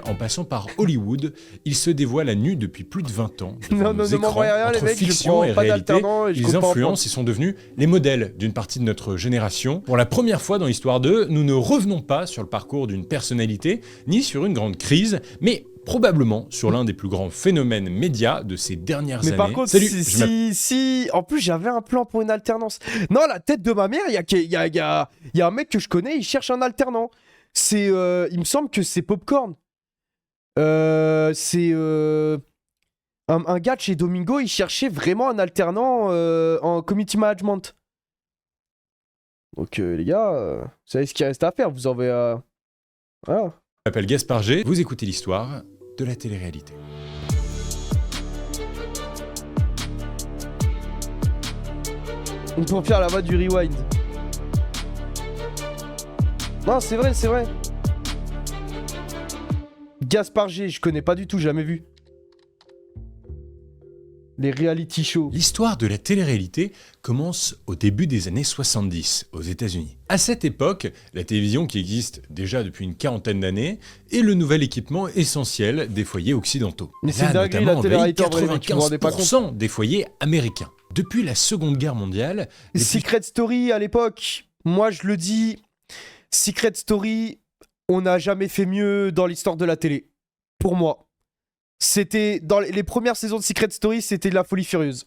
en passant par Hollywood, il se dévoile à nu depuis plus de 20 ans devant nos écrans, m'envoyez rien, les entre mecs, je fiction prends et pas réalité. d'alternant et je Ils compte pas en influencent et sont devenus les modèles d'une partie de notre génération. Pour la première fois dans l'histoire d'eux, nous ne revenons pas sur le parcours d'une personnalité, ni sur une grande crise, mais probablement sur l'un des plus grands phénomènes médias de ces dernières années. Mais par contre, Salut, si... En plus, j'avais un plan pour une alternance. Non, la tête de ma mère, il y a un mec que je connais, il cherche un alternant. C'est... il me semble que c'est Popcorn. C'est... un gars de chez Domingo, il cherchait vraiment un alternant en community management. Donc, les gars, vous savez ce qu'il reste à faire. Vous en avez... Voilà. Je m'appelle Gaspard G. Vous écoutez l'histoire de la télé-réalité. On peut faire la voix du rewind. Non, c'est vrai, c'est vrai. Gaspard G, je connais pas du tout, jamais vu. Les reality shows. L'histoire de la télé-réalité commence au début des années 70 aux États-Unis. À cette époque, la télévision, qui existe déjà depuis une quarantaine d'années, est le nouvel équipement essentiel des foyers occidentaux. Mais c'est dingue, la télé-réalité en vrai, mec, vous vous rendez pas compte. 95% des foyers américains. Depuis la Seconde Guerre mondiale, Secret Story à l'époque, moi je le dis, Secret Story, on n'a jamais fait mieux dans l'histoire de la télé. Pour moi. C'était dans les premières saisons de Secret Story, c'était de la folie furieuse.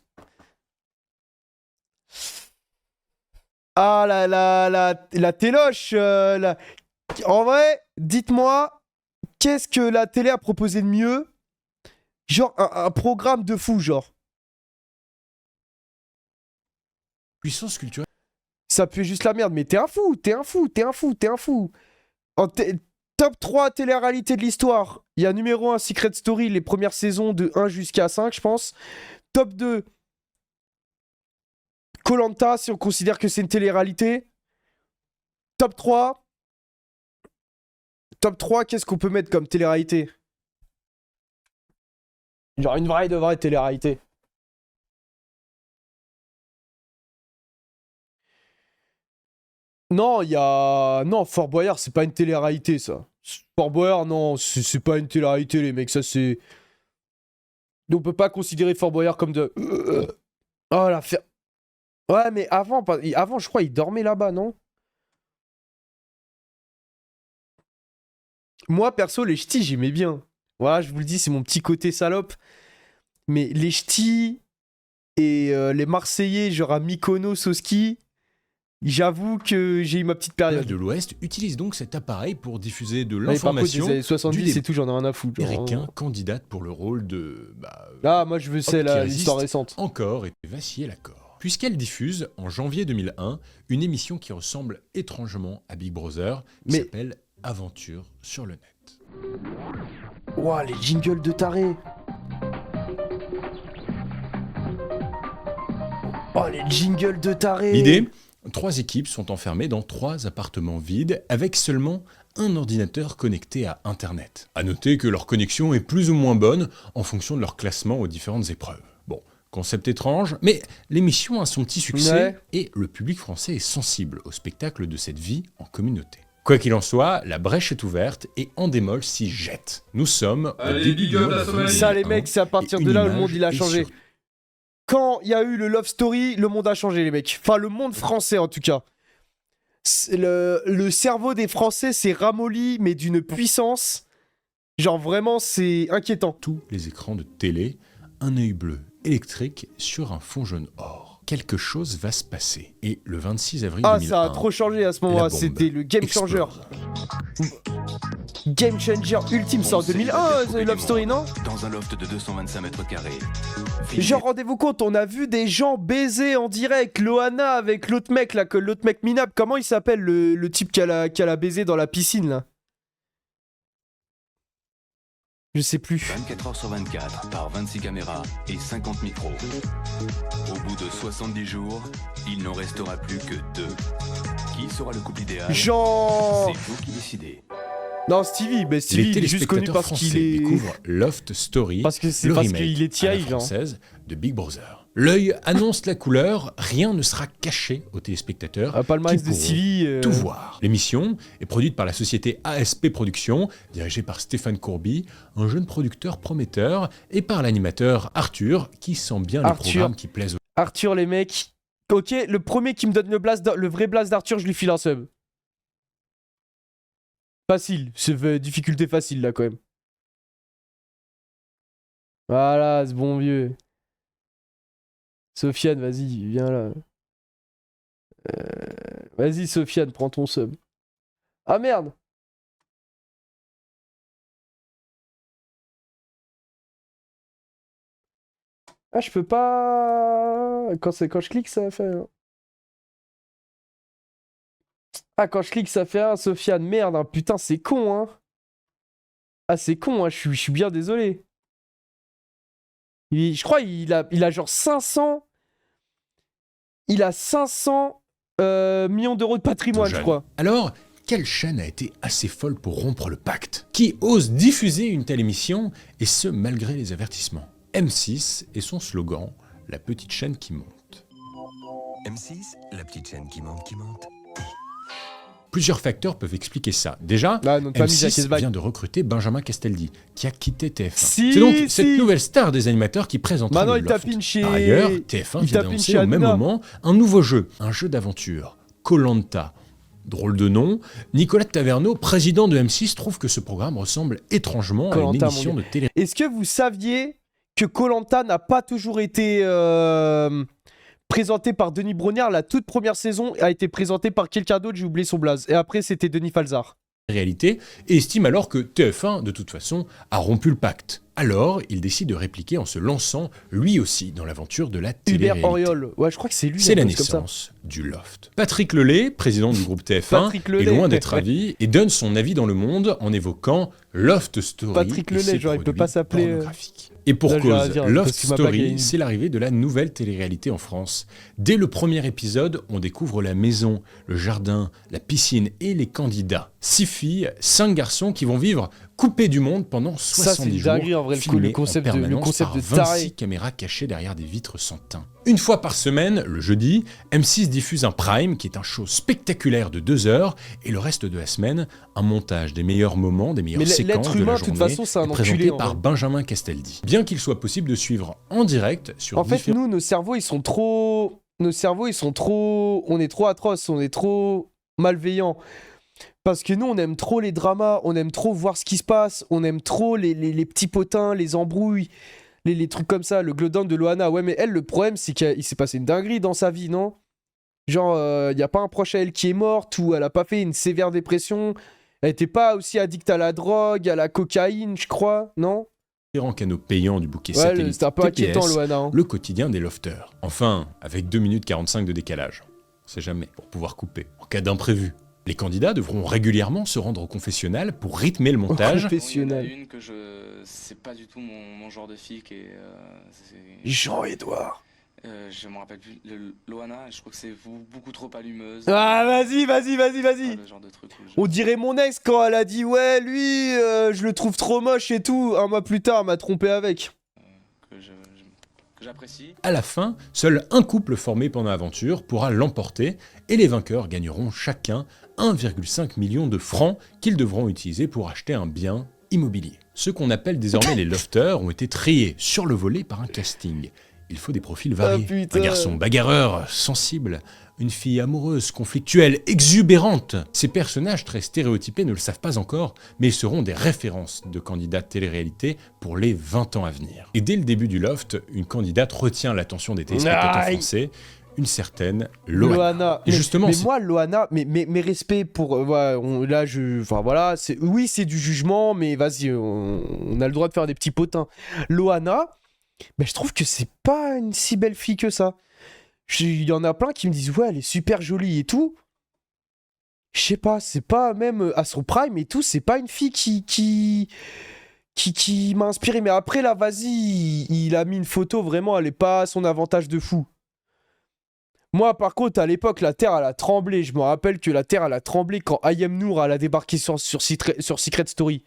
Ah la téloche. En vrai, dites-moi, qu'est-ce que la télé a proposé de mieux? Genre un programme de fou, genre. puissance culturelle. Ça pue juste la merde, mais t'es un fou. Top 3 télé-réalité de l'histoire. Il y a numéro 1 Secret Story, les premières saisons de 1 jusqu'à 5, je pense. Top 2 Koh-Lanta, si on considère que c'est une télé-réalité. Top 3 qu'est-ce qu'on peut mettre comme télé-réalité? Genre une vraie de vraie télé-réalité. Non, il y a... Non, Fort Boyard, c'est pas une télé-réalité, ça. Fort Boyard, non, c'est pas une télé-réalité, les mecs, ça c'est... On peut pas considérer Fort Boyard comme de... Oh, la fer... Ouais, mais avant, je crois, il dormait là-bas, non? Moi, perso, les ch'tis, j'aimais bien. Voilà, je vous le dis, c'est mon petit côté salope. Mais les ch'tis et les Marseillais, genre à Mykonos au ski... J'avoue que j'ai eu ma petite période. De l'Ouest utilise donc cet appareil pour diffuser de Ouais, par contre, l'information. les années 70, c'est tout, j'en ai rien à foutre. genre. Américain candidate pour le rôle de... Ah, moi je veux, c'est qui l'histoire résiste récente. encore et vaciller l'accord. Puisqu'elle diffuse, en janvier 2001, une émission qui ressemble étrangement à Big Brother, qui s'appelle Aventure sur le net. Ouah, les jingles de taré. Oh, les jingles de taré. L'idée, 3 équipes sont enfermées dans 3 appartements vides avec seulement un ordinateur connecté à Internet. À noter que leur connexion est plus ou moins bonne en fonction de leur classement aux différentes épreuves. Bon, concept étrange, mais l'émission a son petit succès et le public français est sensible au spectacle de cette vie en communauté. Quoi qu'il en soit, la brèche est ouverte et Endemol s'y jette. Nous sommes au début du monde. Ça, les mecs, c'est à partir de là où le monde il a changé. Quand il y a eu le Love Story, le monde a changé, les mecs. Enfin, le monde français, en tout cas. Le cerveau des Français s'est ramolli, mais d'une puissance. Genre, vraiment, c'est inquiétant. Tous les écrans de télé, un œil bleu électrique sur un fond jaune or. Quelque chose va se passer. Et le 26 avril 2001... Ah, ça a trop changé à ce moment-là. C'était le game changer. Game changer ultime, c'est en 2001, The Love Story, non? Dans un loft de 225 mètres carrés. Genre, rendez-vous compte, on a vu des gens baiser en direct. Loana avec l'autre mec, là, l'autre mec minable. Comment il s'appelle, le type qui a la baisé dans la piscine, là? Je sais plus. 24 heures sur 24, par 26 caméras et 50 micros. Au bout de 70 jours, il n'en restera plus que 2. Qui sera le couple idéal? Genre... C'est vous qui décidez. Non, Stevie, mais Stevie, il est juste connu parce qu'il est... découvrent Loft Story, parce que c'est le parce remake qu'il est à la Thierry, genre. française de Big Brother. L'œil annonce la couleur, rien ne sera caché aux téléspectateurs Un palmarès qui de pourront Silly. tout voir. L'émission est produite par la société ASP Productions, dirigée par Stéphane Courby, un jeune producteur prometteur, et par l'animateur Arthur, qui sent bien les programmes qui plaisent aux... Arthur, les mecs. Ok, le premier qui me donne le vrai blast d'Arthur, je lui file un sub. Facile, c'est difficulté facile là quand même. Voilà, ce bon vieux. Sofiane, vas-y, viens là. Vas-y, Sofiane, prends ton sub. Ah merde! Ah, je peux pas. Quand je clique, ça fait un. Ah, quand je clique, ça fait un, Sofiane. Merde, hein. Putain, c'est con, hein. Ah, c'est con, hein. Je suis bien désolé. Je crois qu'il a genre 500. Il a 500 millions d'euros de patrimoine, je crois. Alors, quelle chaîne a été assez folle pour rompre le pacte? Qui ose diffuser une telle émission, et ce malgré les avertissements? M6 et son slogan, la petite chaîne qui monte. M6, la petite chaîne qui monte, qui monte. Plusieurs facteurs peuvent expliquer ça. Déjà, M6 vient de recruter Benjamin Castaldi, qui a quitté TF1. C'est donc cette nouvelle star des animateurs qui présentera le Loft. Par ailleurs, TF1 vient d'annoncer au même moment un nouveau jeu, un jeu d'aventure, Koh-Lanta. Drôle de nom, Nicolas Taverneau, président de M6, trouve que ce programme ressemble étrangement à une émission de télé. Est-ce que vous saviez que Koh-Lanta n'a pas toujours été présenté par Denis Brognard? La toute première saison a été présentée par quelqu'un d'autre, j'ai oublié son blaze. Et après, c'était Denis Falzar. Réalité, et estime alors que TF1, de toute façon, a rompu le pacte. Alors, il décide de répliquer en se lançant, lui aussi, dans l'aventure de la télé-réalité. Hubert Auriol. Ouais, je crois que c'est lui. C'est la naissance du Loft. Patrick Lelay, président du groupe TF1, est loin d'être ravi et donne son avis dans Le Monde en évoquant Loft Story. Patrick Lelay, genre, il peut pas s'appeler... Et pour cause, Loft Story, c'est l'arrivée de la nouvelle télé-réalité en France. Dès le premier épisode, on découvre la maison, le jardin, la piscine et les candidats. 6 filles, 5 garçons qui vont vivre coupés du monde pendant 70 jours, en vrai, filmés le concept en permanence de par taré. 26 caméras cachées derrière des vitres sans teint. Une fois par semaine, le jeudi, M6 diffuse un Prime, qui est un show spectaculaire de 2 heures, et le reste de la semaine, un montage des meilleurs moments, des meilleures séquences de la journée, présenté par Benjamin Castaldi. Bien qu'il soit possible de suivre en direct sur En fait, nous, nos cerveaux, ils sont trop... On est trop atroces, on est trop malveillants. Parce que nous, on aime trop les dramas, on aime trop voir ce qui se passe, on aime trop les petits potins, les embrouilles, les trucs comme ça, le glowdown de Loana. Ouais, mais elle, le problème, c'est qu'il s'est passé une dinguerie dans sa vie, non? Genre, il n'y a pas un proche à elle qui est morte, ou elle a pas fait une sévère dépression, elle était pas aussi addicte à la drogue, à la cocaïne, je crois, non? Différents canaux payants du bouquet satellite c'est un peu inquiétant, Loana. Hein. Le quotidien des lofters. Enfin, avec 2 minutes 45 de décalage. On sait jamais, pour pouvoir couper, en cas d'imprévu. Les candidats devront régulièrement se rendre au confessionnal pour rythmer le montage. Il y en a une que c'est pas du tout mon genre de fille qui est... Jean-Edouard. Je me rappelle plus. Loana, je crois que c'est beaucoup trop allumeuse. Ah, vas-y. Le genre de truc où On dirait mon ex quand elle a dit ouais, lui, je le trouve trop moche et tout. Un mois plus tard, elle m'a trompé avec. Que j'apprécie. À la fin, seul un couple formé pendant l'aventure pourra l'emporter et les vainqueurs gagneront chacun 1,5 million de francs qu'ils devront utiliser pour acheter un bien immobilier. Ceux qu'on appelle désormais les lofters ont été triés sur le volet par un casting. Il faut des profils variés. Un garçon bagarreur, sensible, une fille amoureuse, conflictuelle, exubérante. Ces personnages très stéréotypés ne le savent pas encore, mais ils seront des références de candidats de télé-réalité pour les 20 ans à venir. Et dès le début du Loft, une candidate retient l'attention des téléspectateurs français, une certaine Loana. Et justement, mais moi, Loana, mes respects pour... oui, c'est du jugement, mais vas-y, on a le droit de faire des petits potins. Loana... Mais je trouve que c'est pas une si belle fille que ça. Il y en a plein qui me disent ouais, elle est super jolie et tout. Je sais pas, c'est pas même à son prime et tout, c'est pas une fille qui m'a inspiré. Mais après là, vas-y, il a mis une photo, vraiment, elle est pas à son avantage de fou. Moi, par contre, à l'époque, la Terre, elle a tremblé. Je me rappelle que la Terre, elle a tremblé quand Ayem Nour, elle a débarqué sur Secret Story.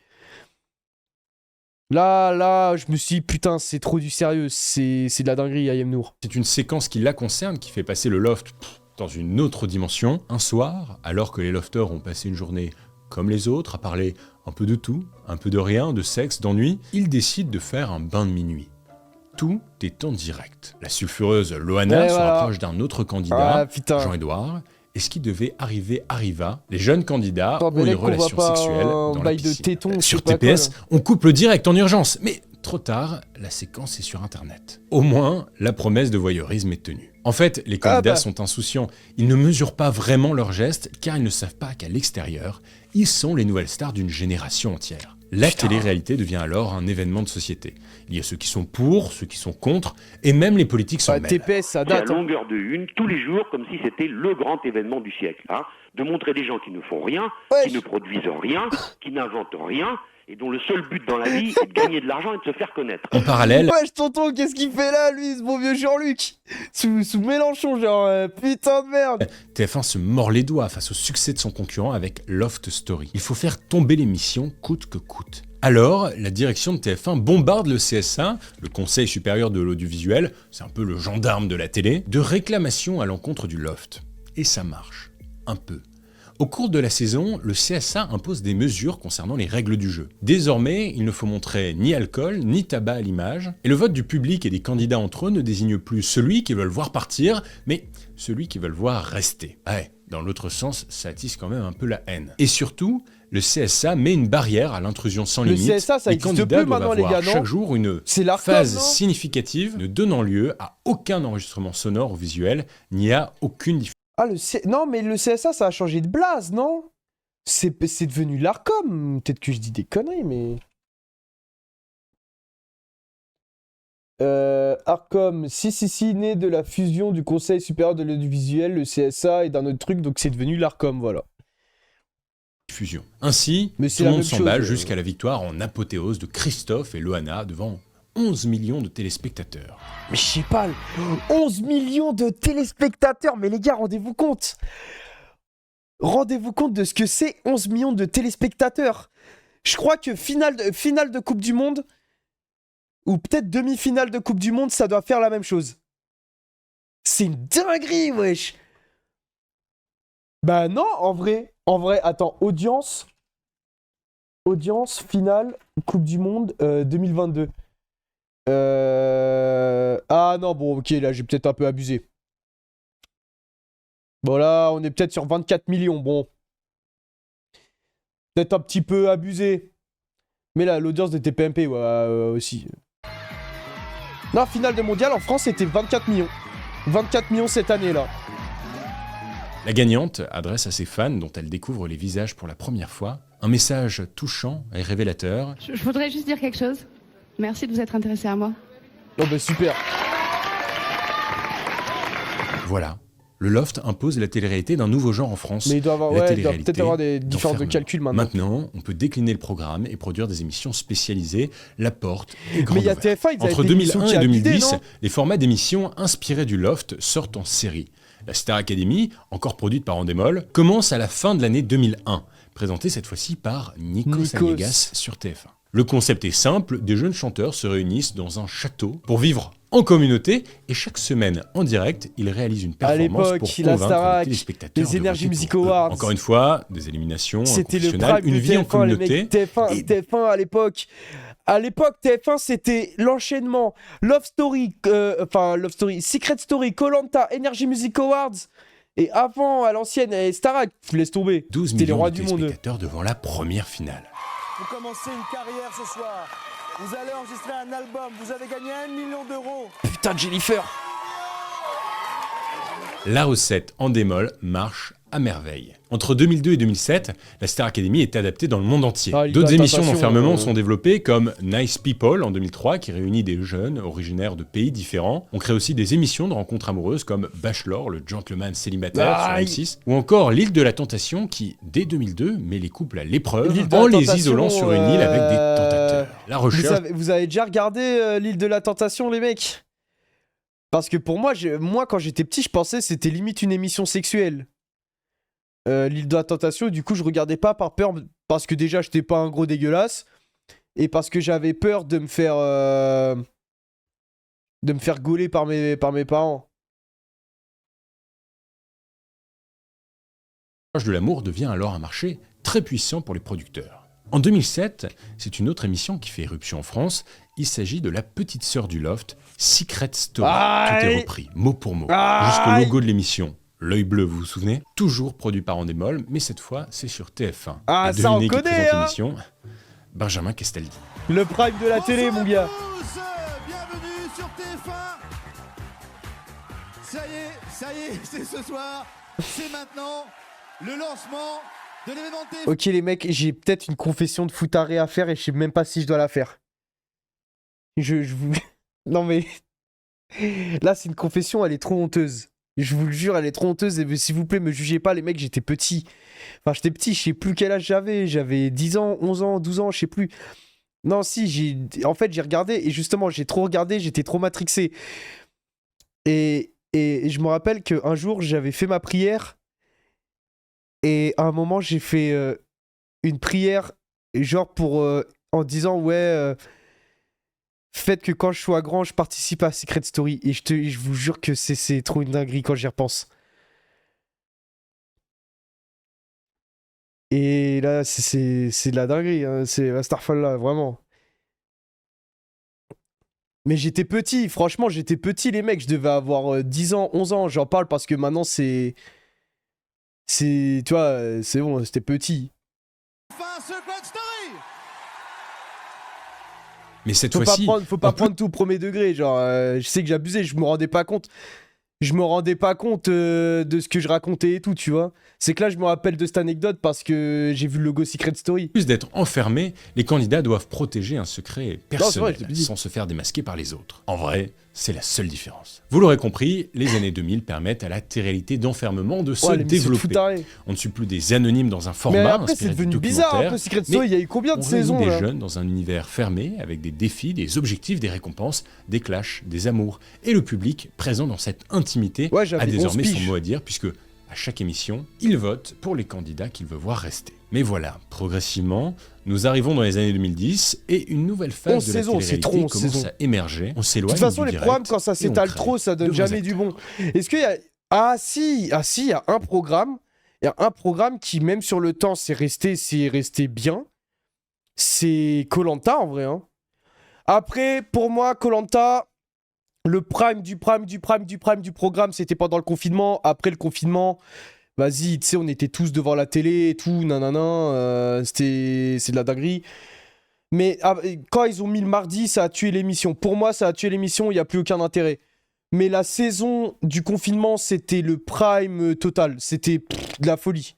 Là, je me suis dit, putain, c'est trop du sérieux, c'est de la dinguerie, Ayem Nour. C'est une séquence qui la concerne, qui fait passer le loft dans une autre dimension. Un soir, alors que les lofters ont passé une journée comme les autres, à parler un peu de tout, un peu de rien, de sexe, d'ennui, ils décident de faire un bain de minuit. Tout est en direct. La sulfureuse Loana se rapproche d'un autre candidat, Jean-Édouard, et ce qui devait arriver arriva. Les jeunes candidats ont une relation sexuelle dans la piscine. Sur TPS, on coupe le direct en urgence, mais trop tard, la séquence est sur Internet. Au moins, la promesse de voyeurisme est tenue. En fait, les candidats sont insouciants. Ils ne mesurent pas vraiment leurs gestes, car ils ne savent pas qu'à l'extérieur, ils sont les nouvelles stars d'une génération entière. La télé-réalité devient alors un événement de société. Il y a ceux qui sont pour, ceux qui sont contre, et même les politiques s'en mêlent. TPS, ça date. À longueur de une, tous les jours, comme si c'était le grand événement du siècle. Hein, de montrer des gens qui ne font rien, qui ne produisent rien, qui n'inventent rien, et dont le seul but dans la vie est de gagner de l'argent et de se faire connaître. En parallèle... Wesh, tonton, qu'est-ce qu'il fait là, lui, ce bon vieux Jean-Luc sous Mélenchon, genre, putain de merde. TF1 se mord les doigts face au succès de son concurrent avec Loft Story. Il faut faire tomber l'émission coûte que coûte. Alors, la direction de TF1 bombarde le CSA, le Conseil supérieur de l'audiovisuel, c'est un peu le gendarme de la télé, de réclamations à l'encontre du Loft. Et ça marche. Un peu. Au cours de la saison, le CSA impose des mesures concernant les règles du jeu. Désormais, il ne faut montrer ni alcool, ni tabac à l'image, et le vote du public et des candidats entre eux ne désigne plus celui qu'ils veulent voir partir, mais celui qu'ils veulent voir rester. Ouais, dans l'autre sens, ça attise quand même un peu la haine. Et surtout, le CSA met une barrière à l'intrusion sans limite. Le CSA, ça les existe candidats plus maintenant, doivent les avoir gars, non ? chaque jour une phase significative ne donnant lieu à aucun enregistrement sonore ou visuel, ni à aucune diffusion. Ah, non, mais le CSA, ça a changé de blase, non ? C'est devenu l'Arcom. Peut-être que je dis des conneries, mais... Arcom, si, né de la fusion du Conseil supérieur de l'audiovisuel, le CSA et d'un autre truc, donc c'est devenu l'Arcom, voilà. Fusion. Ainsi, tout le monde s'emballe jusqu'à la victoire en apothéose de Christophe et Loana devant 11 millions de téléspectateurs. Mais je sais pas, 11 millions de téléspectateurs, mais les gars, rendez-vous compte. Rendez-vous compte de ce que c'est 11 millions de téléspectateurs. Je crois que finale de Coupe du Monde, ou peut-être demi-finale de Coupe du Monde, ça doit faire la même chose. C'est une dinguerie, wesh. Bah non, en vrai, attends, audience, finale, Coupe du Monde 2022. Ah non, bon, ok, là, j'ai peut-être un peu abusé. Bon, là, on est peut-être sur 24 millions, bon. Peut-être un petit peu abusé. Mais là, l'audience de TPMP, aussi. Non, finale de mondial, en France, c'était 24 millions. 24 millions cette année-là. La gagnante adresse à ses fans, dont elle découvre les visages pour la première fois, un message touchant et révélateur. Je voudrais juste dire quelque chose. Merci de vous être intéressé à moi. Oh bah super. Voilà. Le Loft impose la télé-réalité d'un nouveau genre en France. Mais il doit peut-être avoir des différences de calcul maintenant. Maintenant, on peut décliner le programme et produire des émissions spécialisées. La porte est grande. Mais il y a TF1, Entre 2001 et 2010, les formats d'émissions inspirés du Loft sortent en série. La Star Academy, encore produite par Endemol, commence à la fin de l'année 2001, présentée cette fois-ci par Nikos Aliagas sur TF1. Le concept est simple, des jeunes chanteurs se réunissent dans un château pour vivre en communauté et chaque semaine en direct, ils réalisent une performance pour convaincre les téléspectateurs les Energy Music Awards. Encore une fois, des éliminations, c'était le prime une vie TF1, en communauté. TF1 à l'époque. À l'époque, TF1, c'était l'enchaînement Love Story, Secret Story, Koh-Lanta, Energy Music Awards. Et avant, à l'ancienne, Starac, laisse tomber. 12 millions de téléspectateurs devant la première finale. Vous commencez une carrière ce soir. Vous allez enregistrer un album. Vous avez gagné 1 million d'euros. Putain de Jennifer. La recette Endemol marche à merveille. Entre 2002 et 2007, la Star Academy est adaptée dans le monde entier. D'autres émissions d'enfermement sont développées, comme Nice People en 2003, qui réunit des jeunes originaires de pays différents. On crée aussi des émissions de rencontres amoureuses comme Bachelor, le gentleman célibataire sur M6, ou encore L'île de la Tentation, qui, dès 2002, met les couples à l'épreuve en les isolant sur une île avec des tentateurs. La recherche... Vous avez déjà regardé L'île de la Tentation, les mecs ? Parce que pour moi, quand j'étais petit, je pensais que c'était limite une émission sexuelle. L'île de la Tentation, du coup je regardais pas par peur, parce que déjà j'étais pas un gros dégueulasse, et parce que j'avais peur de me faire gauler par mes parents. de l'amour devient alors un marché très puissant pour les producteurs. En 2007, c'est une autre émission qui fait éruption en France. Il s'agit de la petite sœur du Loft, Secret Story. Tout est repris, mot pour mot. Jusqu'au logo de l'émission. L'œil bleu, vous vous souvenez? Toujours produit par Endemol, mais cette fois, c'est sur TF1. Ah, Et ça on devinez qui connaît, présente hein. l'émission? Benjamin Castaldi. Le prime de la télé, mon gars. Bienvenue sur TF1. Ça y est, c'est ce soir, c'est maintenant le lancement de l'événement de TF1. Ok les mecs, j'ai peut-être une confession de foutaré à faire et je sais même pas si je dois la faire. Je vous... Non mais... Là c'est une confession, elle est trop honteuse. Je vous le jure, elle est trop honteuse et s'il vous plaît, me jugez pas les mecs, j'étais petit. Enfin j'étais petit, je sais plus quel âge j'avais 10 ans, 11 ans, 12 ans, je sais plus. Non si, en fait j'ai regardé et justement j'ai trop regardé, j'étais trop matrixé. Et je me rappelle qu'un jour j'avais fait ma prière et à un moment j'ai fait une prière genre pour en disant ouais faites que quand je sois grand je participe à Secret Story et je vous jure que c'est trop une dinguerie quand j'y repense. Et là c'est de la dinguerie hein, c'est la Starfall là vraiment. Mais j'étais petit, franchement j'étais petit les mecs, je devais avoir 10 ans, 11 ans, j'en parle parce que maintenant c'est... tu vois, c'est bon, c'était petit. Enfin, Secret Story. Mais cette fois-ci... Faut pas prendre tout au premier degré, genre, je sais que j'abusais, je me rendais pas compte de ce que je racontais et tout, tu vois. C'est que là, je me rappelle de cette anecdote parce que j'ai vu le logo Secret Story. En plus d'être enfermés, les candidats doivent protéger un secret personnel vrai, je t'ai dit. sans se faire démasquer par les autres. En vrai, c'est la seule différence. Vous l'aurez compris, les années 2000 permettent à la télé-réalité d'enfermement de se l'émission de développer. foutaré. On ne suit plus des anonymes dans un Mais format après, c'est inspiré du devenu bizarre un documentaire, peu Secret Story, il y a eu combien de on réunit saisons des là jeunes dans un univers fermé avec des défis, des objectifs, des récompenses, des clashs, des amours et le public présent dans cette intimité Ouais, j'avais a désormais 11 son piges. mot à dire puisque à chaque émission, il vote pour les candidats qu'il veut voir rester. Mais voilà, progressivement, nous arrivons dans les années 2010 et une nouvelle 11 phase de la saisons, c'est télé-réalité trop, 11 commence saisons. à émerger. On De s'éloigne toute façon, du les direct programmes, quand ça et on s'étale crée trop, ça de donne vrais jamais du acteurs. bon. Est-ce qu'il y a... Ah si, il y a un programme. Il y a un programme qui, même sur le temps, c'est resté bien. C'est Koh-Lanta, en vrai. Hein. Après, pour moi, Koh-Lanta, le prime du programme, c'était pendant le confinement. Après le confinement, vas-y, tu sais, on était tous devant la télé et tout, nanana. C'est de la dinguerie. Mais quand ils ont mis le mardi, ça a tué l'émission. Pour moi, ça a tué l'émission, il n'y a plus aucun intérêt. Mais la saison du confinement, c'était le prime total. C'était de la folie.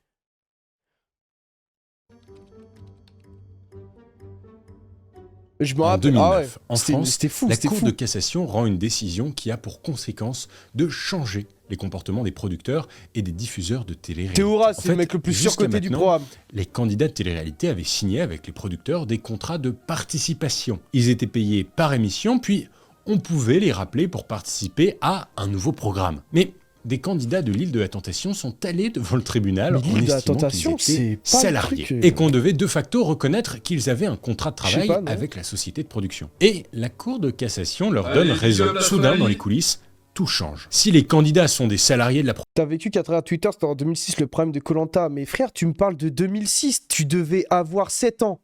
Je me En rappelle. 2009, en France, c'était fou, la c'était Cour fou. de cassation rend une décision qui a pour conséquence de changer les comportements des producteurs et des diffuseurs de télé-réalité. Théora, En c'est fait, le mec le plus jusqu'à surcoté du maintenant, programme. Les candidats de télé-réalité avaient signé avec les producteurs des contrats de participation. Ils étaient payés par émission, puis on pouvait les rappeler pour participer à un nouveau programme. Mais des candidats de l'île de la Tentation sont allés devant le tribunal Mais en l'île de la estimant Tentation, qu'ils étaient c'est pas le salariés truc, et qu'on devait de facto reconnaître qu'ils avaient un contrat de Je sais travail pas, non. avec la société de production. Et la Cour de cassation leur donne raison. Soudain, dans les coulisses, tout change. Si les candidats sont des salariés de la T'as vécu qu'à travers Twitter, c'était en 2006 le prime de Koh-Lanta. Mais frère, tu me parles de 2006, tu devais avoir 7 ans.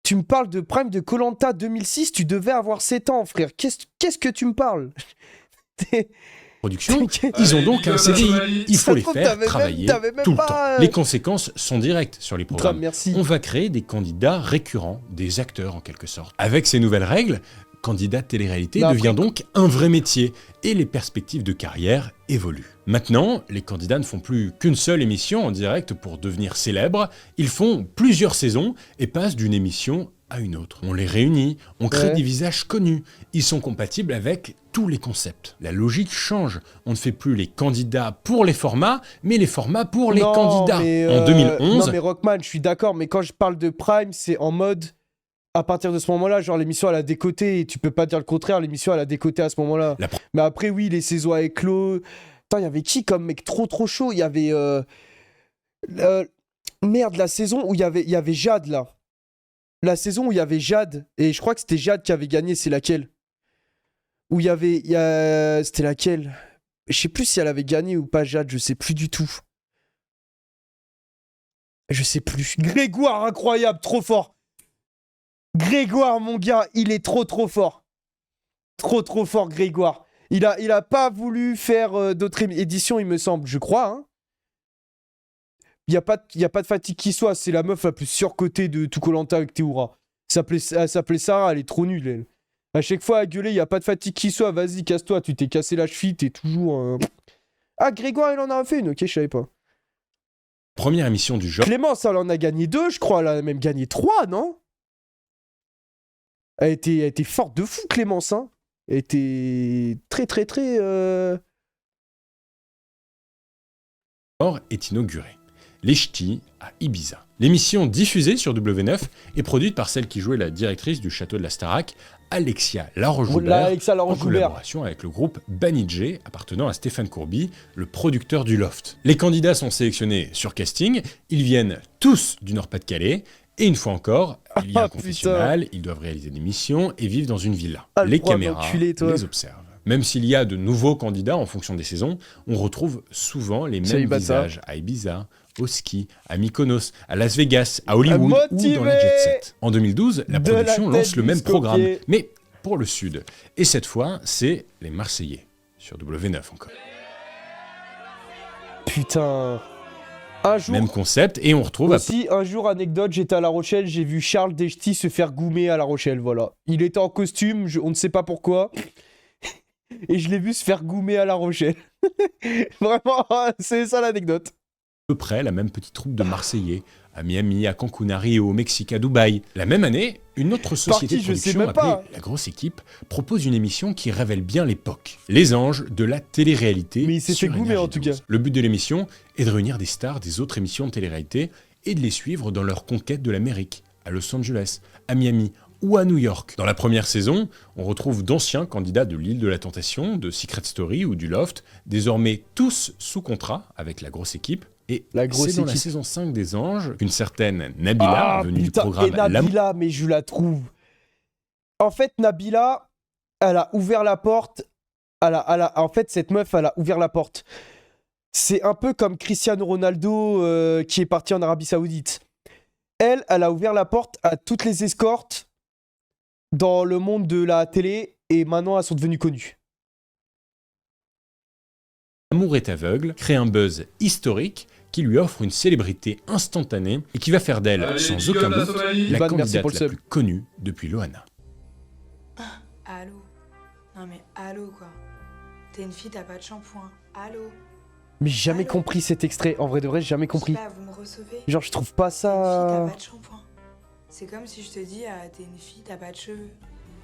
Tu me parles de prime de Koh-Lanta 2006, tu devais avoir 7 ans, frère. Qu'est-ce que tu me parles? production, ils ont donc un CDI. Il faut Ça les trouve, faire travailler t'avais même tout le pas, temps. Les conséquences sont directes sur les programmes. Merci. On va créer des candidats récurrents, des acteurs en quelque sorte. Avec ces nouvelles règles, candidat de télé-réalité Mais après- devient donc un vrai métier et les perspectives de carrière évoluent. Maintenant, les candidats ne font plus qu'une seule émission en direct pour devenir célèbres, ils font plusieurs saisons et passent d'une émission à une autre. On les réunit, on crée Ouais. des visages connus, ils sont compatibles avec tous les concepts. La logique change, on ne fait plus les candidats pour les formats, mais les formats pour les Non, candidats. mais, En 2011, Non mais Rockman, je suis d'accord, mais quand je parle de prime, c'est en mode... À partir de ce moment-là, genre l'émission elle a décoté, et tu peux pas dire le contraire, l'émission elle a décoté à ce moment-là. Mais après oui, les saisons avec clos... Attends, il y avait qui comme mec trop chaud? Il y avait... Merde, la saison où il y avait Jade là. La saison où il y avait Jade, et je crois que c'était Jade qui avait gagné, c'est laquelle? Où il y avait... C'était laquelle? Je sais plus si elle avait gagné ou pas Jade, je sais plus du tout. Je sais plus. Grégoire, incroyable, trop fort. Grégoire, mon gars, il est trop fort. Trop fort, Grégoire. Il a pas voulu faire d'autres éditions, il me semble, je crois. Hein. Il n'y a pas de fatigue qui soit. C'est la meuf la plus surcotée de tout Koh-Lanta avec Théoura. Elle s'appelait Sarah, elle est trop nulle, elle. À chaque fois, à gueuler, il n'y a pas de fatigue qui soit. Vas-y, casse-toi, tu t'es cassé la cheville, t'es toujours... Ah, Grégoire, il en a fait une, ok, je savais pas. Première émission du genre. Clémence, elle en a gagné 2, je crois. Elle en a même gagné 3, non? Elle était forte de fou, Clémence, hein. Elle était très... Est inaugurée. Les Ch'tis à Ibiza. L'émission diffusée sur W9 est produite par celle qui jouait la directrice du château de la Starac, Alexia Laroche-Joubert, en collaboration avec le groupe Banijé, appartenant à Stéphane Courby, le producteur du Loft. Les candidats sont sélectionnés sur casting, ils viennent tous du Nord-Pas-de-Calais, et une fois encore, il y a un confessionnal, ils doivent réaliser des missions et vivent dans une villa. Les caméras les observent. Même s'il y a de nouveaux candidats en fonction des saisons, on retrouve souvent les mêmes visages à Ibiza, au ski, à Mykonos, à Las Vegas, à Hollywood ou dans la Jet Set. En 2012, la production lance le même programme, mais pour le Sud. Et cette fois, c'est les Marseillais, sur W9 encore. Putain. Un jour... Même concept, et on retrouve... Aussi, un jour, anecdote, j'étais à La Rochelle, j'ai vu Charles Deshti se faire goumer à La Rochelle, voilà. Il était en costume, on ne sait pas pourquoi, et je l'ai vu se faire goumer à La Rochelle. Vraiment, c'est ça l'anecdote. À peu près la même petite troupe de Marseillais, à Miami, à Cancun, à Rio, au Mexique, à Dubaï. La même année, une autre société de production appelée La Grosse Équipe propose une émission qui révèle bien l'époque. Les anges de la télé-réalité. Mais il s'est fait goumer en tout cas. Le but de l'émission est de réunir des stars des autres émissions de télé-réalité et de les suivre dans leur conquête de l'Amérique, à Los Angeles, à Miami ou à New York. Dans la première saison, on retrouve d'anciens candidats de l'île de la Tentation, de Secret Story ou du Loft, désormais tous sous contrat avec La Grosse Équipe. Et c'est dans la saison 5 des Anges qu'une certaine Nabila, venue du programme... Et Nabila, mais je la trouve... En fait, Nabila, elle a ouvert la porte... En fait, cette meuf, elle a ouvert la porte. C'est un peu comme Cristiano Ronaldo qui est parti en Arabie Saoudite. Elle a ouvert la porte à toutes les escortes dans le monde de la télé et maintenant, elles sont devenues connues. L'amour est aveugle crée un buzz historique qui lui offre une célébrité instantanée et qui va faire d'elle, sans aucun doute, la candidate la plus connue depuis Loana. Allô? Non mais allô quoi. T'es une fille, t'as pas de shampoing. Allô? Mais j'ai jamais compris cet extrait. En vrai de vrai, j'ai jamais compris. Là, vous me recevez? Genre, je trouve pas ça... T'es une fille, t'as pas de shampoing. C'est comme si je te dis, t'es une fille, t'as pas de cheveux.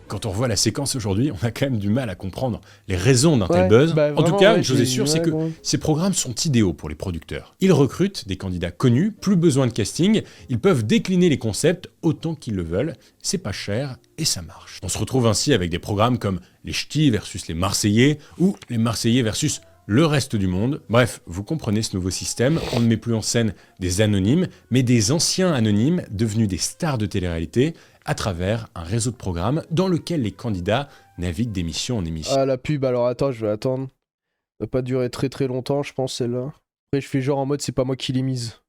Quand on revoit la séquence aujourd'hui, on a quand même du mal à comprendre les raisons d'un tel buzz. En tout cas, une chose est sûre, c'est que ces programmes sont idéaux pour les producteurs. Ils recrutent des candidats connus, plus besoin de casting, ils peuvent décliner les concepts autant qu'ils le veulent, c'est pas cher et ça marche. On se retrouve ainsi avec des programmes comme les Ch'tis versus les Marseillais ou les Marseillais versus le reste du monde. Bref, vous comprenez ce nouveau système, on ne met plus en scène des anonymes, mais des anciens anonymes devenus des stars de télé-réalité à travers un réseau de programmes dans lequel les candidats naviguent d'émission en émission. Ah, la pub, alors attends, je vais attendre. Ça va pas durer très longtemps, je pense, celle-là. Après, je fais genre en mode, c'est pas moi qui l'ai mise.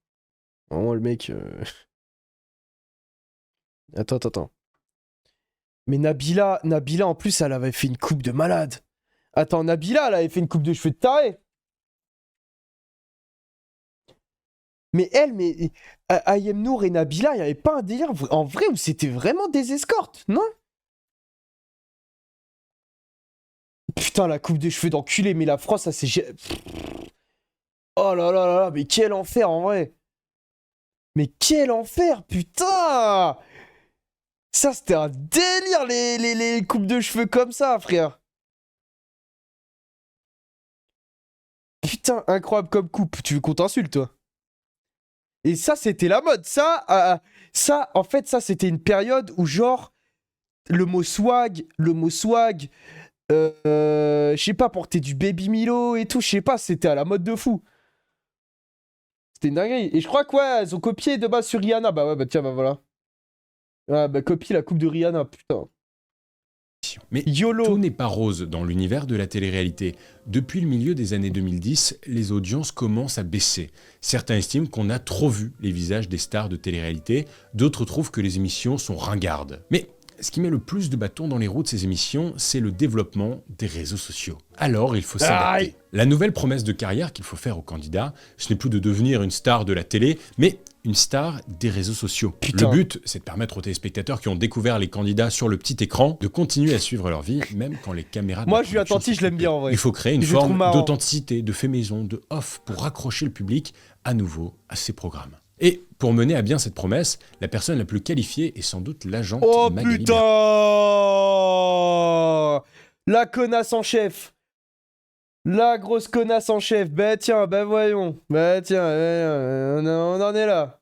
Vraiment, le mec... Attends. Mais Nabila, en plus, elle avait fait une coupe de malade. Attends, Nabila, elle avait fait une coupe de cheveux de taré. Mais Ayem Nour et Nabila, il n'y avait pas un délire en vrai où c'était vraiment des escortes, non? Putain, la coupe de cheveux d'enculé, mais la France, ça c'est... Oh là là là là, mais quel enfer en vrai. Mais quel enfer, putain. Ça, c'était un délire, les coupes de cheveux comme ça, frère. Putain, incroyable comme coupe. Tu veux qu'on t'insulte, toi? Et ça, c'était la mode. Ça, en fait, ça, c'était une période où, genre, le mot swag, je sais pas, porter du Baby Milo et tout, je sais pas, c'était à la mode de fou. C'était une dinguerie. Et je crois que, ouais, elles ont copié de base sur Rihanna. Bah ouais, bah tiens, bah voilà. Ah bah copie la coupe de Rihanna, putain. Mais YOLO. tout n'est pas rose dans l'univers de la télé-réalité. Depuis le milieu des années 2010, les audiences commencent à baisser. Certains estiment qu'on a trop vu les visages des stars de télé-réalité, d'autres trouvent que les émissions sont ringardes. Mais ce qui met le plus de bâtons dans les roues de ces émissions, c'est le développement des réseaux sociaux. Alors il faut s'adapter. La nouvelle promesse de carrière qu'il faut faire aux candidats, ce n'est plus de devenir une star de la télé, mais une star des réseaux sociaux. Putain. Le but, c'est de permettre aux téléspectateurs qui ont découvert les candidats sur le petit écran de continuer à suivre leur vie, même quand les caméras... de Moi la je suis production attentif, sont je l'aime coupées. bien en vrai. Il faut créer une Je le trouve forme marrant. d'authenticité, de fait maison, de off, pour raccrocher le public à nouveau à ces programmes. Et pour mener à bien cette promesse, la personne la plus qualifiée est sans doute l'agente Oh Magali putain, la connasse en chef. La grosse connasse en chef. Bah tiens, bah voyons. Bah tiens, on en est là.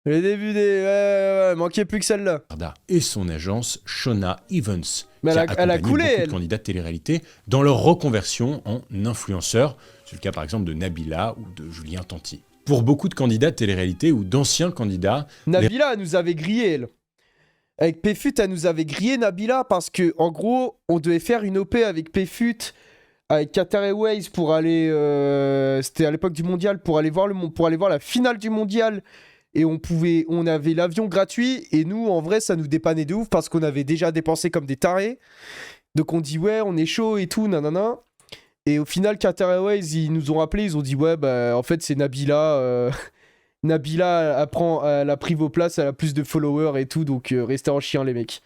Les débuts des... Ouais, manquait plus que celle-là. Berda et son agence Shona Evans, Mais qui elle a accompagné coulé, beaucoup elle. de candidats de télé-réalité dans leur reconversion en influenceurs. C'est le cas par exemple de Nabila ou de Julien Tanti. Pour beaucoup de candidats de télé-réalité ou d'anciens candidats, Nabila, elle nous avait grillé, elle. Avec Pfut, elle nous avait grillé Nabila parce que, en gros, on devait faire une OP avec Pfut, avec Qatar Airways pour aller. C'était à l'époque du mondial, pour aller voir la finale du mondial. Et on avait l'avion gratuit. Et nous, en vrai, ça nous dépannait de ouf parce qu'on avait déjà dépensé comme des tarés. Donc on dit, ouais, on est chaud et tout, nanana. Et au final, Qatar Airways, ils nous ont appelés, ils ont dit, ouais, bah, en fait, c'est Nabila. Nabila, elle a pris vos places, elle a plus de followers et tout, donc restez en chien, les mecs.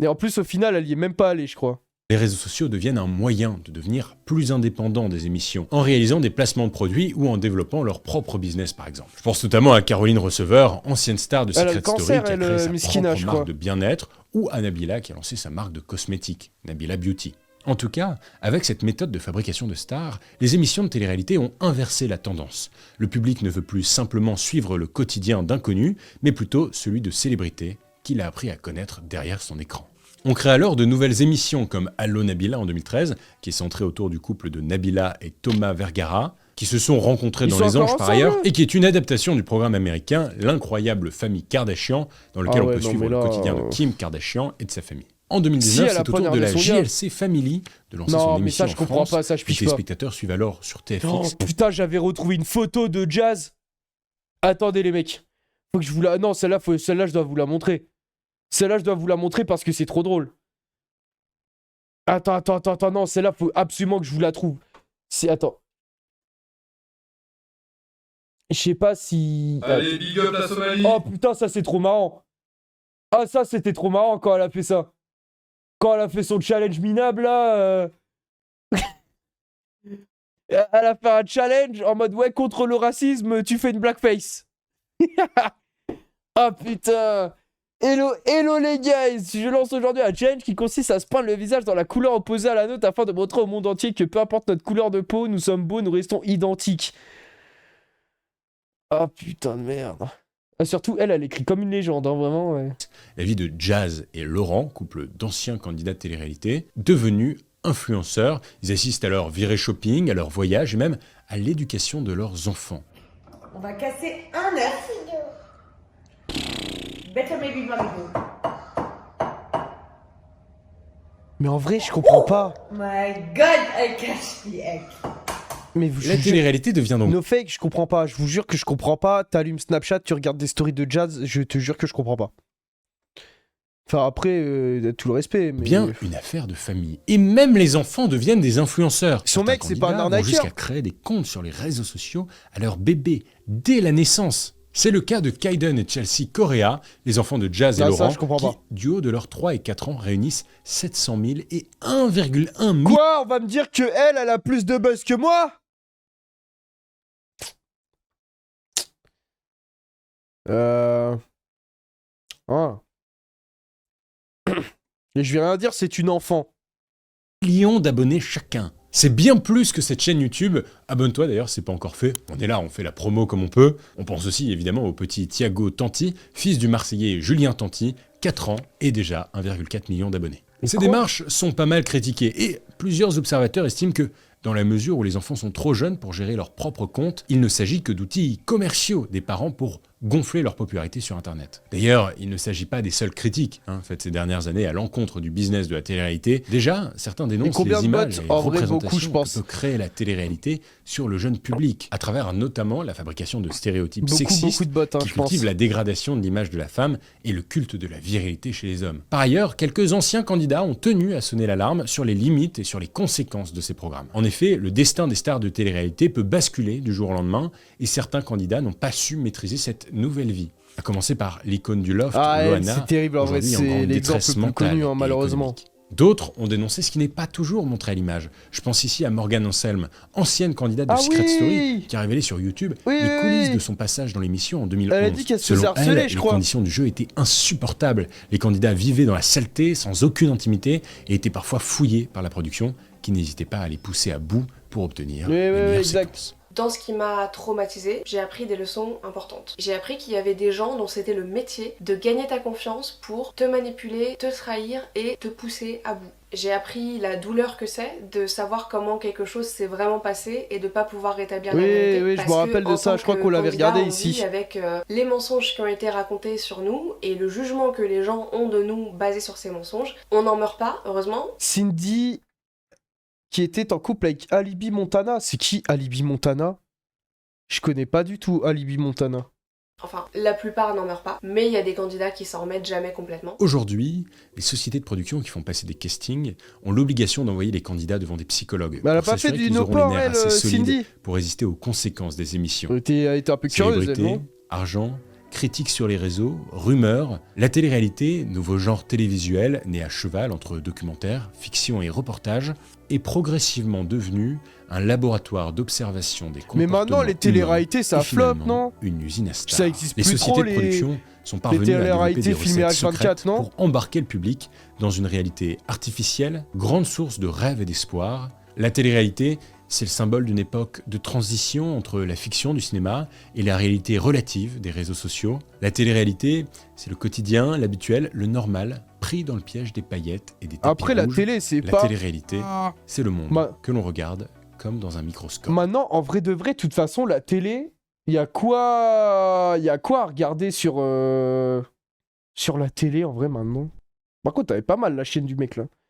Et en plus, au final, elle y est même pas allée, je crois. les réseaux sociaux deviennent un moyen de devenir plus indépendants des émissions, en réalisant des placements de produits ou en développant leur propre business par exemple. Je pense notamment à Caroline Receveur, ancienne star de Secret Story, qui a créé sa propre marque de bien-être, ou à Nabila qui a lancé sa marque de cosmétiques, Nabila Beauty. En tout cas, avec cette méthode de fabrication de stars, les émissions de télé-réalité ont inversé la tendance. Le public ne veut plus simplement suivre le quotidien d'inconnus, mais plutôt celui de célébrités qu'il a appris à connaître derrière son écran. On crée alors de nouvelles émissions comme Allo Nabila en 2013, qui est centrée autour du couple de Nabila et Thomas Vergara, qui se sont rencontrés dans Les Anges par ailleurs, et qui est une adaptation du programme américain L'incroyable famille Kardashian, dans lequel on peut suivre le quotidien de Kim Kardashian et de sa famille. En 2019, c'est au tour de la JLC Family de lancer son émission en France. Pas, ça, je les téléspectateurs suivent alors sur TFX. Oh, putain, j'avais retrouvé une photo de Jazz. Attendez les mecs. Faut que je vous la... Non, celle-là, je dois vous la montrer. Celle-là, je dois vous la montrer parce que c'est trop drôle. Attends, non, celle-là, faut absolument que je vous la trouve. Attends. Je sais pas si... Allez, big up la Somalie. Oh putain, ça c'est trop marrant. Ah, ça c'était trop marrant quand elle a fait ça. Quand elle a fait son challenge minable là. Elle a fait un challenge en mode ouais, contre le racisme, tu fais une blackface. Ah putain. Hello les guys, je lance aujourd'hui un challenge qui consiste à se peindre le visage dans la couleur opposée à la nôtre afin de montrer au monde entier que peu importe notre couleur de peau, nous sommes beaux, nous restons identiques. Ah putain de merde. Ah, surtout elle écrit comme une légende, hein, vraiment. Ouais. La vie de Jazz et Laurent, couple d'anciens candidats de télé-réalité, devenus influenceurs. Ils assistent à leur virée shopping, à leur voyage et même à l'éducation de leurs enfants. On va casser un œuf. Better maybe mamigo. Mais en vrai, je comprends pas. My God, I catch the egg. Mais vous, la télé-réalité devient donc... No fake, je comprends pas. Je vous jure que je comprends pas. T'allumes Snapchat, tu regardes des stories de Jazz, je te jure que je comprends pas. Enfin après, tout le respect. Mais... bien une affaire de famille. Et même les enfants deviennent des influenceurs. Son mec, c'est pas un arnaqueur. Jusqu'à créer des comptes sur les réseaux sociaux à leur bébé dès la naissance. C'est le cas de Kaiden et Chelsea Correa, les enfants de Jazz et Laurent, qui, du haut de leurs 3 et 4 ans, réunissent 700 000 et 1,1 million. Quoi? On va me dire que elle a plus de buzz que moi? Ah. Et je vais rien dire, c'est une enfant. Millions d'abonnés chacun. C'est bien plus que cette chaîne YouTube. Abonne-toi d'ailleurs, c'est pas encore fait. On est là, on fait la promo comme on peut. On pense aussi évidemment au petit Thiago Tanti, fils du Marseillais Julien Tanti, 4 ans et déjà 1,4 million d'abonnés. Ces démarches sont pas mal critiquées et plusieurs observateurs estiment que dans la mesure où les enfants sont trop jeunes pour gérer leur propre compte, il ne s'agit que d'outils commerciaux des parents pour gonfler leur popularité sur Internet. D'ailleurs, il ne s'agit pas des seules critiques faites ces dernières années à l'encontre du business de la télé-réalité. Déjà, certains dénoncent les images et les représentations que peut créer la télé-réalité sur le jeune public, à travers notamment la fabrication de stéréotypes sexistes qui cultivent la dégradation de l'image de la femme et le culte de la virilité chez les hommes. Par ailleurs, quelques anciens candidats ont tenu à sonner l'alarme sur les limites et sur les conséquences de ces programmes. En effet, le destin des stars de télé-réalité peut basculer du jour au lendemain et certains candidats n'ont pas su maîtriser cette nouvelle vie. À commencer par l'icône du loft, Loana, c'est terrible en vrai, c'est l'exemple le plus connu malheureusement. D'autres ont dénoncé ce qui n'est pas toujours montré à l'image. Je pense ici à Morgane Anselme, ancienne candidate de Secret Story, qui a révélé sur YouTube les coulisses de son passage dans l'émission en 2011. Elle a dit qu'elle se faisait harceler, les conditions du jeu étaient insupportables. Les candidats vivaient dans la saleté, sans aucune intimité, et étaient parfois fouillés par la production, qui n'hésitait pas à les pousser à bout pour obtenir les meilleures séquences. Dans ce qui m'a traumatisée, j'ai appris des leçons importantes. J'ai appris qu'il y avait des gens dont c'était le métier de gagner ta confiance pour te manipuler, te trahir et te pousser à bout. J'ai appris la douleur que c'est de savoir comment quelque chose s'est vraiment passé et de pas pouvoir rétablir la vérité. Oui, je me rappelle de ça, je crois qu'on l'avait regardé ici. Avec les mensonges qui ont été racontés sur nous et le jugement que les gens ont de nous basé sur ces mensonges, on n'en meurt pas, heureusement. Cindy, qui était en couple avec Alibi Montana. C'est qui Alibi Montana? Je connais pas du tout Alibi Montana. Enfin, la plupart n'en meurent pas, mais il y a des candidats qui s'en remettent jamais complètement. Aujourd'hui, les sociétés de production qui font passer des castings ont l'obligation d'envoyer les candidats devant des psychologues. Mais elle a pas fait du no-port, elle, Cindy, pour résister aux conséquences des émissions. Elle était un peu curieuse, elle, non? Argent, critiques sur les réseaux, rumeurs, la télé-réalité, nouveau genre télévisuel né à cheval entre documentaire, fiction et reportage, est progressivement devenu un laboratoire d'observation des comportements. Mais maintenant, les télé-réalités, ça floppe, non? Une usine à stars. Ça existe les plus sociétés trop, de production sont parvenues à développer des recettes secrètes pour embarquer le public dans une réalité artificielle, grande source de rêves et d'espoir. La télé-réalité, c'est le symbole d'une époque de transition entre la fiction du cinéma et la réalité relative des réseaux sociaux. La télé-réalité, c'est le quotidien, l'habituel, le normal, pris dans le piège des paillettes et des tapis Après, la rouges. télé, c'est la pas... La télé-réalité, c'est le monde que l'on regarde comme dans un microscope. Maintenant, en vrai de vrai, de toute façon, la télé, il y a quoi à regarder sur la télé, en vrai, maintenant? Par contre, t'avais pas mal la chaîne du mec, là.